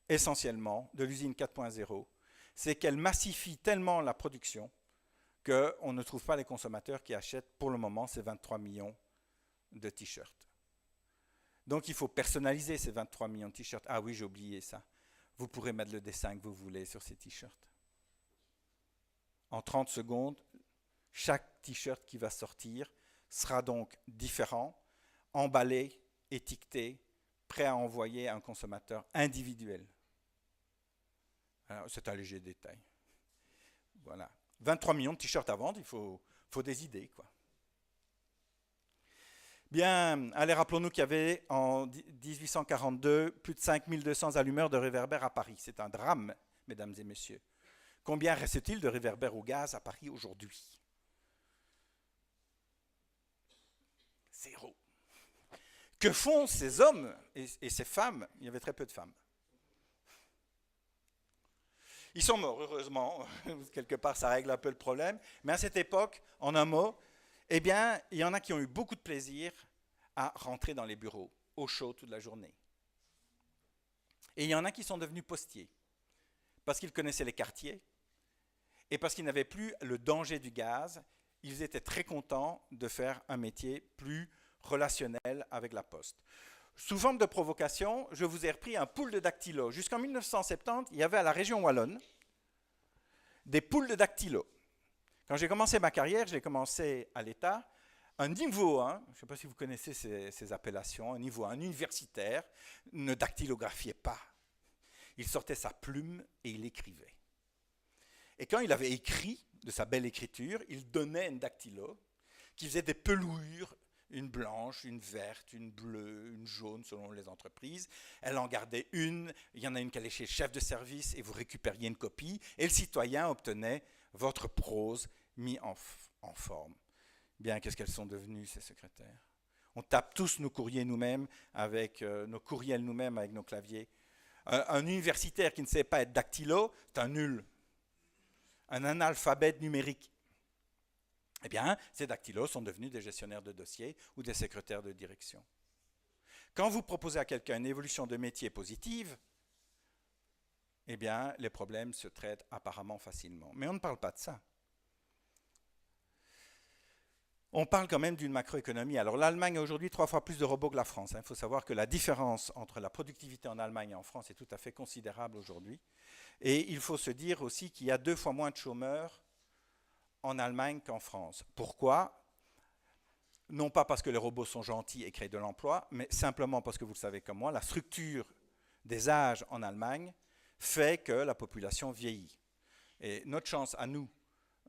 Speaker 2: essentiellement, de l'usine 4.0, c'est qu'elle massifie tellement la production qu'on ne trouve pas les consommateurs qui achètent pour le moment ces 23 millions de t-shirts. Donc il faut personnaliser ces 23 millions de t-shirts. Ah oui, j'ai oublié ça. Vous pourrez mettre le dessin que vous voulez sur ces t-shirts. En 30 secondes, chaque t-shirt qui va sortir sera donc différent, emballé, étiqueté, prêt à envoyer à un consommateur individuel. Alors, c'est un léger détail. Voilà. 23 millions de t-shirts à vendre, il faut des idées, quoi. Bien, allez, rappelons-nous qu'il y avait en 1842 plus de 5200 allumeurs de réverbères à Paris. C'est un drame, mesdames et messieurs. Combien reste-t-il de réverbères au gaz à Paris aujourd'hui ? 0. Que font ces hommes et ces femmes ? Il y avait très peu de femmes. Ils sont morts, heureusement. Quelque part, ça règle un peu le problème. Mais à cette époque, en un mot, eh bien, il y en a qui ont eu beaucoup de plaisir à rentrer dans les bureaux, au chaud toute la journée. Et il y en a qui sont devenus postiers, parce qu'ils connaissaient les quartiers, et parce qu'ils n'avaient plus le danger du gaz. Ils étaient très contents de faire un métier plus relationnel avec la poste. Sous forme de provocation, je vous ai repris un pool de dactylo. Jusqu'en 1970, il y avait à la région wallonne des pools de dactylo. Quand j'ai commencé ma carrière, j'ai commencé à l'État. Un niveau 1, je ne sais pas si vous connaissez ces appellations, un niveau 1 universitaire ne dactylographiait pas. Il sortait sa plume et il écrivait. Et quand il avait écrit de sa belle écriture, il donnait une dactylo qui faisait des pelures, une blanche, une verte, une bleue, une jaune selon les entreprises. Elle en gardait une, il y en a une qui allait chez le chef de service et vous récupériez une copie, et le citoyen obtenait votre prose mis en forme. Bien, qu'est-ce qu'elles sont devenues, ces secrétaires ? On tape tous nos courriers nous-mêmes, avec nos courriels nous-mêmes avec nos claviers. Un universitaire qui ne sait pas être dactylo, c'est un nul. Un analphabète numérique. Eh bien, ces dactylos sont devenus des gestionnaires de dossiers ou des secrétaires de direction. Quand vous proposez à quelqu'un une évolution de métier positive, eh bien, les problèmes se traitent apparemment facilement. Mais on ne parle pas de ça. On parle quand même d'une macroéconomie. Alors l'Allemagne a aujourd'hui 3 fois plus de robots que la France. Il faut savoir que la différence entre la productivité en Allemagne et en France est tout à fait considérable aujourd'hui. Et il faut se dire aussi qu'il y a 2 fois moins de chômeurs en Allemagne qu'en France. Pourquoi? Non pas parce que les robots sont gentils et créent de l'emploi, mais simplement parce que vous le savez comme moi, la structure des âges en Allemagne fait que la population vieillit. Et notre chance à nous,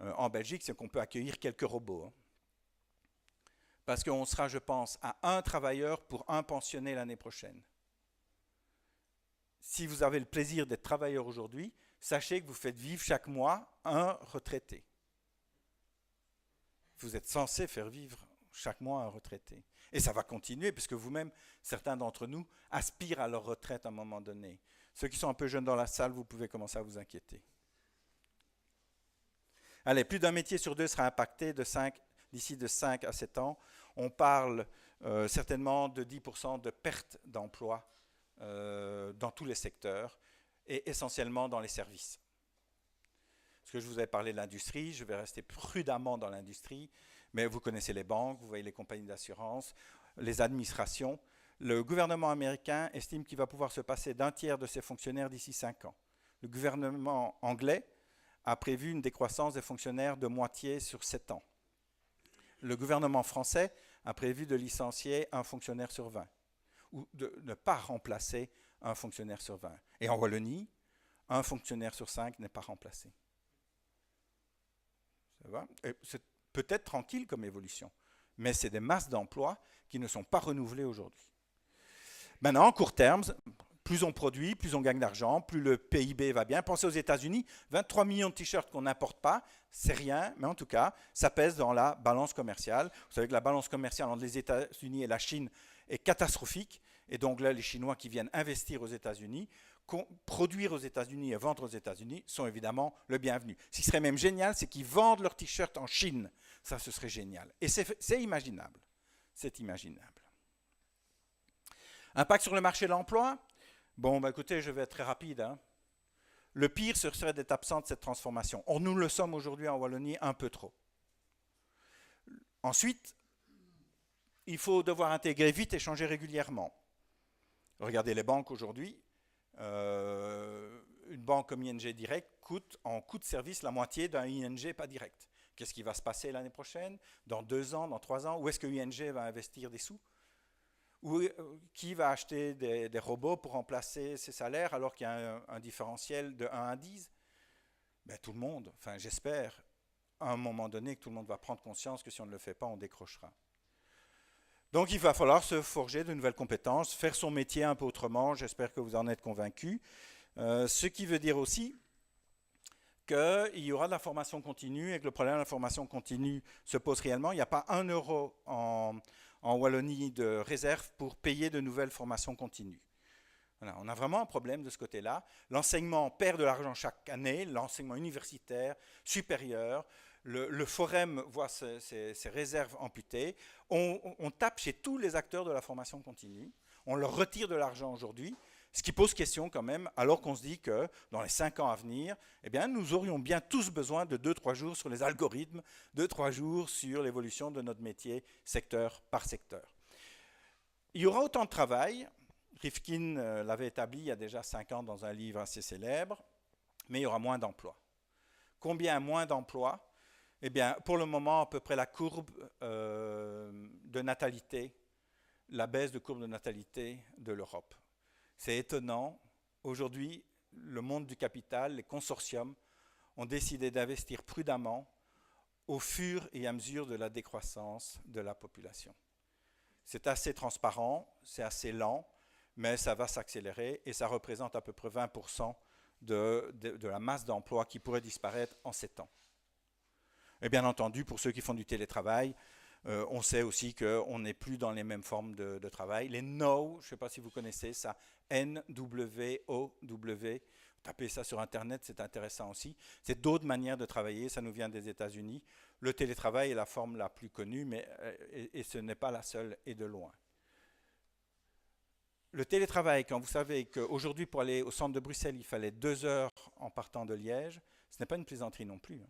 Speaker 2: en Belgique, c'est qu'on peut accueillir quelques robots. Parce qu'on sera, je pense, à un travailleur pour un pensionné l'année prochaine. Si vous avez le plaisir d'être travailleur aujourd'hui, sachez que vous faites vivre chaque mois un retraité. Vous êtes censé faire vivre chaque mois un retraité. Et ça va continuer, puisque vous-même, certains d'entre nous, aspirent à leur retraite à un moment donné. Ceux qui sont un peu jeunes dans la salle, vous pouvez commencer à vous inquiéter. Allez, plus d'un métier sur deux sera impacté d'ici de 5 à 7 ans. On parle certainement de 10% de perte d'emploi dans tous les secteurs et essentiellement dans les services. Parce que je vous avais parlé de l'industrie, je vais rester prudemment dans l'industrie, mais vous connaissez les banques, vous voyez les compagnies d'assurance, les administrations. Le gouvernement américain estime qu'il va pouvoir se passer d'un tiers de ses fonctionnaires d'ici 5 ans. Le gouvernement anglais a prévu une décroissance des fonctionnaires de moitié sur 7 ans. Le gouvernement français a prévu de licencier un fonctionnaire sur 20, ou de ne pas remplacer un fonctionnaire sur 20. Et en Wallonie, un fonctionnaire sur 5 n'est pas remplacé. Ça va ? C'est peut-être tranquille comme évolution, mais c'est des masses d'emplois qui ne sont pas renouvelées aujourd'hui. Maintenant, en court terme, plus on produit, plus on gagne d'argent, plus le PIB va bien. Pensez aux États-Unis, 23 millions de t-shirts qu'on n'importe pas, c'est rien, mais en tout cas, ça pèse dans la balance commerciale. Vous savez que la balance commerciale entre les États-Unis et la Chine est catastrophique, et donc là, les Chinois qui viennent investir aux États-Unis, produire aux États-Unis et vendre aux États-Unis sont évidemment le bienvenu. Ce qui serait même génial, c'est qu'ils vendent leurs t-shirts en Chine. Ça, ce serait génial. Et c'est imaginable. C'est imaginable. Impact sur le marché de l'emploi. Bon, bah écoutez, je vais être très rapide. Hein. Le pire, ce serait d'être absent de cette transformation. Or, nous le sommes aujourd'hui en Wallonie un peu trop. Ensuite, il faut devoir intégrer vite et changer régulièrement. Regardez les banques aujourd'hui. Une banque comme ING Direct coûte en coût de service la moitié d'un ING pas direct. Qu'est-ce qui va se passer l'année prochaine? Dans 2 ans, dans 3 ans? Où est-ce que ING va investir des sous? Ou qui va acheter des robots pour remplacer ses salaires alors qu'il y a un différentiel de 1 à 10? Ben, tout le monde. Enfin, j'espère à un moment donné que tout le monde va prendre conscience que si on ne le fait pas, on décrochera. Donc il va falloir se forger de nouvelles compétences, faire son métier un peu autrement, j'espère que vous en êtes convaincus. Ce qui veut dire aussi qu'il y aura de la formation continue et que le problème de la formation continue se pose réellement. Il n'y a pas 1 euro en Wallonie de réserve pour payer de nouvelles formations continues. Voilà, on a vraiment un problème de ce côté-là. L'enseignement perd de l'argent chaque année, l'enseignement universitaire, supérieur. Le Forum voit ses réserves amputées. On tape chez tous les acteurs de la formation continue. On leur retire de l'argent aujourd'hui, ce qui pose question quand même, alors qu'on se dit que dans les 5 ans à venir, eh bien, nous aurions bien tous besoin de 2-3 jours sur les algorithmes, 2-3 jours sur l'évolution de notre métier, secteur par secteur. Il y aura autant de travail. Rifkin l'avait établi il y a déjà 5 ans dans un livre assez célèbre, mais il y aura moins d'emplois. Combien moins d'emplois? Eh bien, pour le moment, à peu près la courbe de natalité, la baisse de courbe de natalité de l'Europe. C'est étonnant. Aujourd'hui, le monde du capital, les consortiums, ont décidé d'investir prudemment au fur et à mesure de la décroissance de la population. C'est assez transparent, c'est assez lent, mais ça va s'accélérer et ça représente à peu près 20% de la masse d'emplois qui pourrait disparaître en 7 ans. Et bien entendu, pour ceux qui font du télétravail, on sait aussi qu'on n'est plus dans les mêmes formes de travail. Les NOW, je ne sais pas si vous connaissez ça, N-W-O-W, tapez ça sur Internet, c'est intéressant aussi. C'est d'autres manières de travailler, ça nous vient des États-Unis. Le télétravail est la forme la plus connue, mais et ce n'est pas la seule et de loin. Le télétravail, quand vous savez qu'aujourd'hui, pour aller au centre de Bruxelles, il fallait 2 heures en partant de Liège, ce n'est pas une plaisanterie non plus.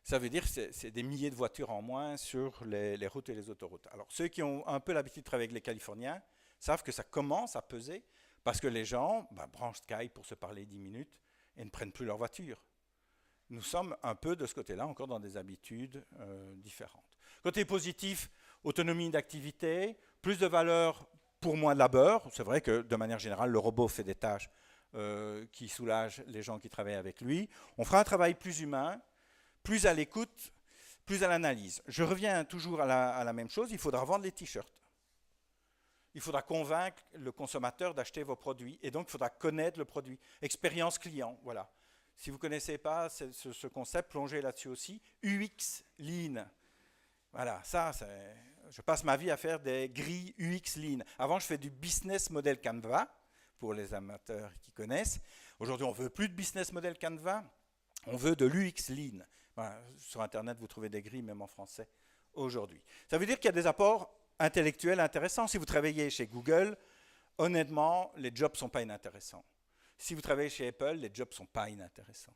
Speaker 2: Ça veut dire que c'est des milliers de voitures en moins sur les routes et les autoroutes. Alors, ceux qui ont un peu l'habitude de travailler avec les Californiens savent que ça commence à peser parce que les gens branchent Skype pour se parler 10 minutes et ne prennent plus leur voiture. Nous sommes un peu de ce côté-là, encore dans des habitudes différentes. Côté positif, autonomie d'activité, plus de valeur pour moins de labeur. C'est vrai que de manière générale, le robot fait des tâches qui soulagent les gens qui travaillent avec lui. On fera un travail plus humain, plus à l'écoute, plus à l'analyse. Je reviens toujours à la même chose, il faudra vendre les t-shirts. Il faudra convaincre le consommateur d'acheter vos produits et donc il faudra connaître le produit. Expérience client, voilà. Si vous ne connaissez pas ce concept, plongez là-dessus aussi. UX Lean. Voilà, ça, je passe ma vie à faire des grilles UX Lean. Avant, je fais du business model Canva, pour les amateurs qui connaissent. Aujourd'hui, on ne veut plus de business model Canva, on veut de l'UX Lean. Voilà, sur Internet, vous trouvez des grilles, même en français, aujourd'hui. Ça veut dire qu'il y a des apports intellectuels intéressants. Si vous travaillez chez Google, honnêtement, les jobs ne sont pas inintéressants. Si vous travaillez chez Apple, les jobs ne sont pas inintéressants.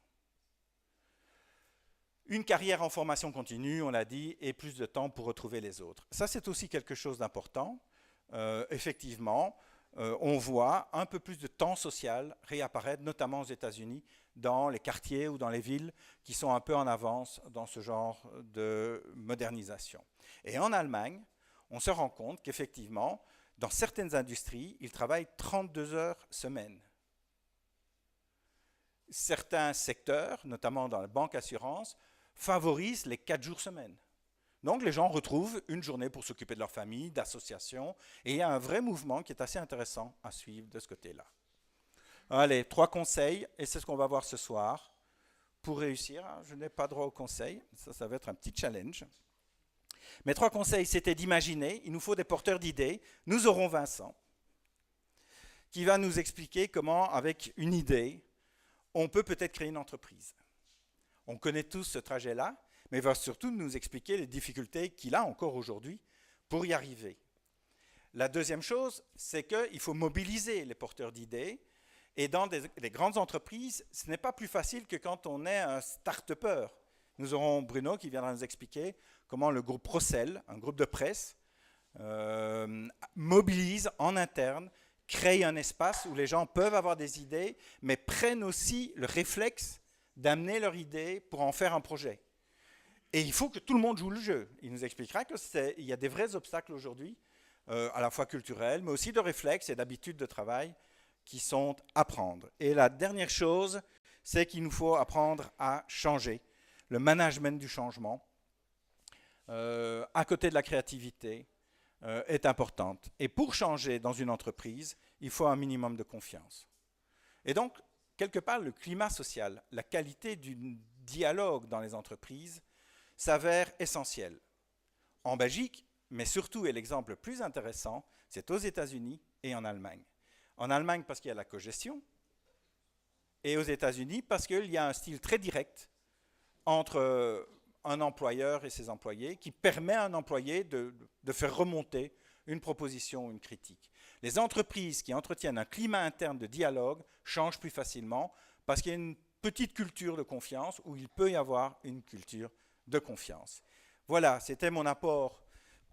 Speaker 2: Une carrière en formation continue, on l'a dit, et plus de temps pour retrouver les autres. Ça, c'est aussi quelque chose d'important. Effectivement, on voit un peu plus de temps social réapparaître, notamment aux États-Unis, dans les quartiers ou dans les villes qui sont un peu en avance dans ce genre de modernisation. Et en Allemagne, on se rend compte qu'effectivement, dans certaines industries, ils travaillent 32 heures semaine. Certains secteurs, notamment dans la banque assurance, favorisent les 4 jours semaine. Donc les gens retrouvent une journée pour s'occuper de leur famille, d'associations, et il y a un vrai mouvement qui est assez intéressant à suivre de ce côté-là. Allez, 3 conseils, et c'est ce qu'on va voir ce soir. Pour réussir, je n'ai pas droit aux conseils, ça va être un petit challenge. Mes 3 conseils, c'était d'imaginer, il nous faut des porteurs d'idées. Nous aurons Vincent, qui va nous expliquer comment, avec une idée, on peut peut-être créer une entreprise. On connaît tous ce trajet-là, mais il va surtout nous expliquer les difficultés qu'il a encore aujourd'hui pour y arriver. La deuxième chose, c'est qu'il faut mobiliser les porteurs d'idées. Et dans des grandes entreprises, ce n'est pas plus facile que quand on est un start-upper. Nous aurons Bruno qui viendra nous expliquer comment le groupe Procel, un groupe de presse, mobilise en interne, crée un espace où les gens peuvent avoir des idées, mais prennent aussi le réflexe d'amener leur idée pour en faire un projet. Et il faut que tout le monde joue le jeu. Il nous expliquera qu'il y a des vrais obstacles aujourd'hui, à la fois culturels, mais aussi de réflexes et d'habitudes de travail qui sont à prendre. Et la dernière chose, c'est qu'il nous faut apprendre à changer. Le management du changement, à côté de la créativité, est importante. Et pour changer dans une entreprise, il faut un minimum de confiance. Et donc, quelque part, le climat social, la qualité du dialogue dans les entreprises s'avère essentiel. En Belgique, mais surtout, et l'exemple le plus intéressant, c'est aux États-Unis et en Allemagne. En Allemagne, parce qu'il y a la cogestion, et aux États-Unis, parce qu'il y a un style très direct entre un employeur et ses employés qui permet à un employé de faire remonter une proposition ou une critique. Les entreprises qui entretiennent un climat interne de dialogue changent plus facilement parce qu'il y a une petite culture de confiance où il peut y avoir une culture de confiance. Voilà, c'était mon apport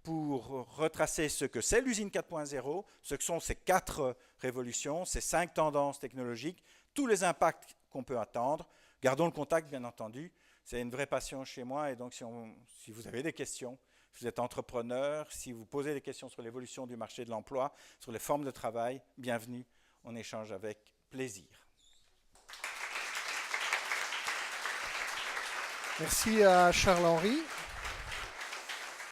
Speaker 2: pour retracer ce que c'est l'usine 4.0, ce que sont ces 4 révolutions, ces 5 tendances technologiques, tous les impacts qu'on peut attendre. Gardons le contact, bien entendu. C'est une vraie passion chez moi et donc si vous avez des questions, si vous êtes entrepreneur, si vous posez des questions sur l'évolution du marché de l'emploi, sur les formes de travail, bienvenue, on échange avec plaisir.
Speaker 1: Merci à Charles-Henri.